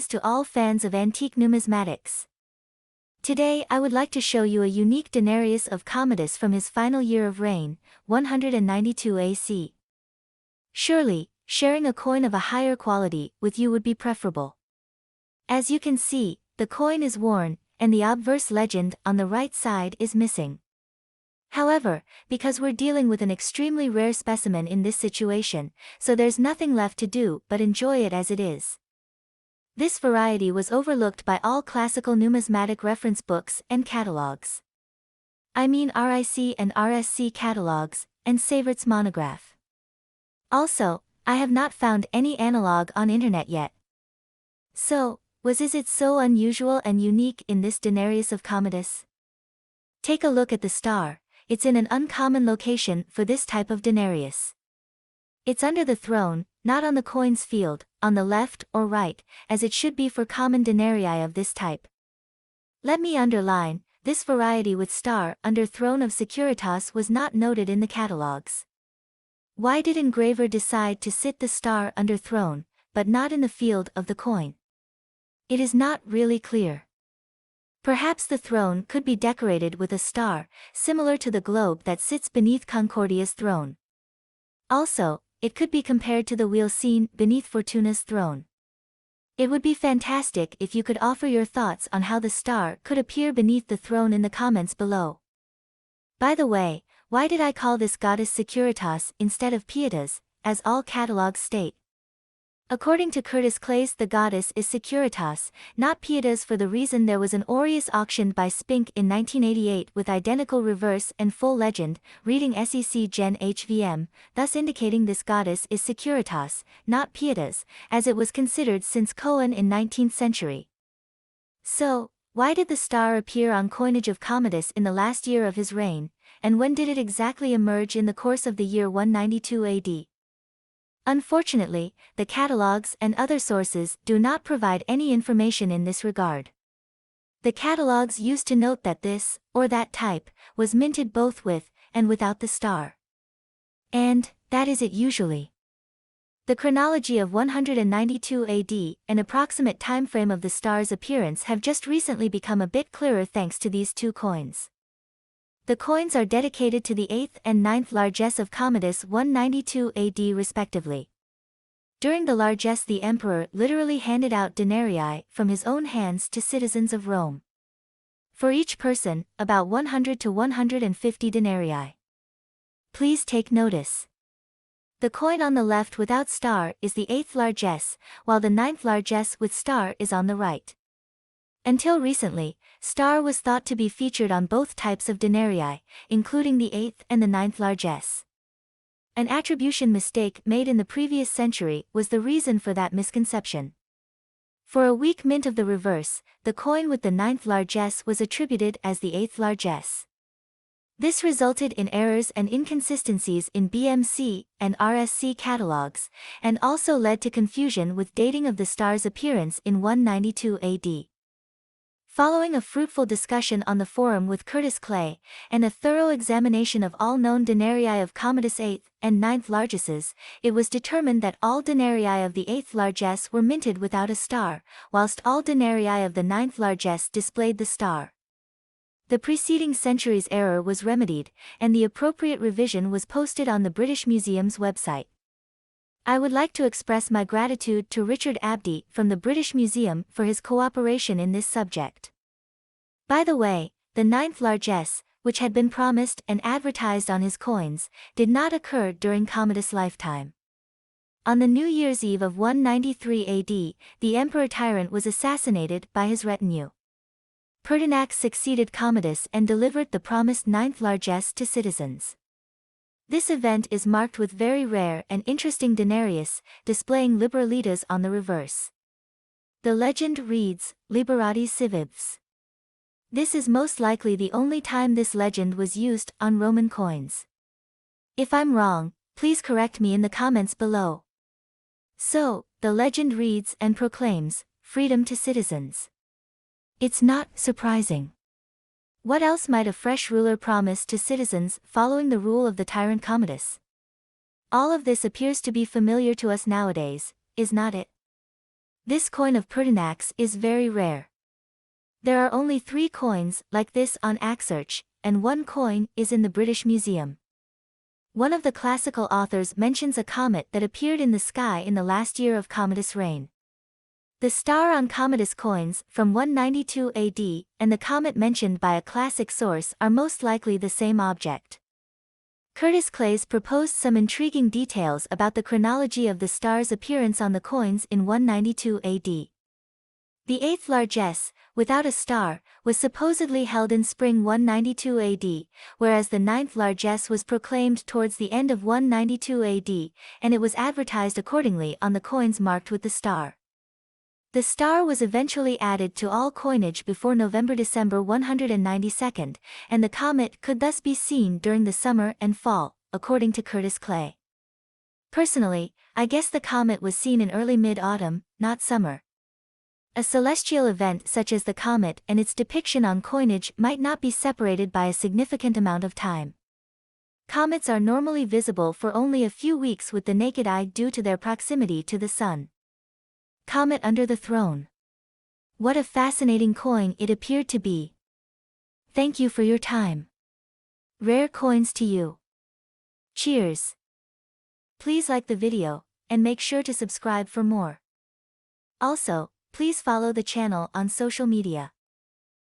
to all fans of antique numismatics. Today I would like to show you a unique denarius of Commodus from his final year of reign, 192 AC. Surely, sharing a coin of a higher quality with you would be preferable. As you can see, the coin is worn, and the obverse legend on the right side is missing. However, because we're dealing with an extremely rare specimen in this situation, so there's nothing left to do but enjoy it as it is. This variety was overlooked by all classical numismatic reference books and catalogs. I mean RIC and RSC catalogs, and Seyvert's monograph. Also, I have not found any analog on internet yet. So, is it so unusual and unique in this denarius of Commodus? Take a look at the star. It's in an uncommon location for this type of denarius. It's under the throne, not on the coin's field, on the left or right, as it should be for common denarii of this type. Let me underline, this variety with star under throne of Securitas was not noted in the catalogs. Why did engraver decide to sit the star under throne, but not in the field of the coin? It is not really clear. Perhaps the throne could be decorated with a star, similar to the globe that sits beneath Concordia's throne. Also, it could be compared to the wheel seen beneath Fortuna's throne. It would be fantastic if you could offer your thoughts on how the star could appear beneath the throne in the comments below. By the way, why did I call this goddess Securitas instead of Pietas, as all catalogs state? According to Curtis Claes, the goddess is Securitas, not Pietas, for the reason there was an aureus auctioned by Spink in 1988 with identical reverse and full legend, reading SEC Gen HVM, thus indicating this goddess is Securitas, not Pietas, as it was considered since Coan in 19th century. So, why did the star appear on coinage of Commodus in the last year of his reign, and when did it exactly emerge in the course of the year 192 AD? Unfortunately, the catalogs and other sources do not provide any information in this regard. The catalogs used to note that this, or that type, was minted both with and without the star. And that is it usually. The chronology of 192 AD, an approximate time frame of the star's appearance, have just recently become a bit clearer thanks to these two coins. The coins are dedicated to the 8th and 9th largesse of Commodus 192 AD respectively. During the largesse the emperor literally handed out denarii from his own hands to citizens of Rome. For each person, about 100 to 150 denarii. Please take notice. The coin on the left without star is the 8th largesse, while the 9th largesse with star is on the right. Until recently, star was thought to be featured on both types of denarii, including the 8th and the 9th largesse. An attribution mistake made in the previous century was the reason for that misconception. For a weak mint of the reverse, the coin with the 9th largesse was attributed as the 8th largesse. This resulted in errors and inconsistencies in BMC and RSC catalogs, and also led to confusion with dating of the star's appearance in 192 AD. Following a fruitful discussion on the forum with Curtis Clay, and a thorough examination of all known denarii of Commodus 8th and 9th largesses, it was determined that all denarii of the 8th largesse were minted without a star, whilst all denarii of the 9th largesse displayed the star. The preceding century's error was remedied, and the appropriate revision was posted on the British Museum's website. I would like to express my gratitude to Richard Abdy from the British Museum for his cooperation in this subject. By the way, the 9th largesse, which had been promised and advertised on his coins, did not occur during Commodus' lifetime. On the New Year's Eve of 193 AD, the emperor tyrant was assassinated by his retinue. Pertinax succeeded Commodus and delivered the promised 9th largesse to citizens. This event is marked with very rare and interesting denarius, displaying liberalitas on the reverse. The legend reads, Liberati civibs. This is most likely the only time this legend was used on Roman coins. If I'm wrong, please correct me in the comments below. So, the legend reads and proclaims, freedom to citizens. It's not surprising. What else might a fresh ruler promise to citizens following the rule of the tyrant Commodus? All of this appears to be familiar to us nowadays, is not it? This coin of Pertinax is very rare. There are only 3 coins like this on Axarch, and 1 coin is in the British Museum. One of the classical authors mentions a comet that appeared in the sky in the last year of Commodus' reign. The star on Commodus coins from 192 AD and the comet mentioned by a classic source are most likely the same object. Curtis Clays proposed some intriguing details about the chronology of the star's appearance on the coins in 192 AD. The 8th largesse, without a star, was supposedly held in spring 192 AD, whereas the 9th largesse was proclaimed towards the end of 192 AD, and it was advertised accordingly on the coins marked with the star. The star was eventually added to all coinage before November-December 192, and the comet could thus be seen during the summer and fall, according to Curtis Clay. Personally, I guess the comet was seen in early mid-autumn, not summer. A celestial event such as the comet and its depiction on coinage might not be separated by a significant amount of time. Comets are normally visible for only a few weeks with the naked eye due to their proximity to the Sun. Comet under the throne. What a fascinating coin it appeared to be. Thank you for your time. Rare coins to you. Cheers. Please like the video, and make sure to subscribe for more. Also, please follow the channel on social media.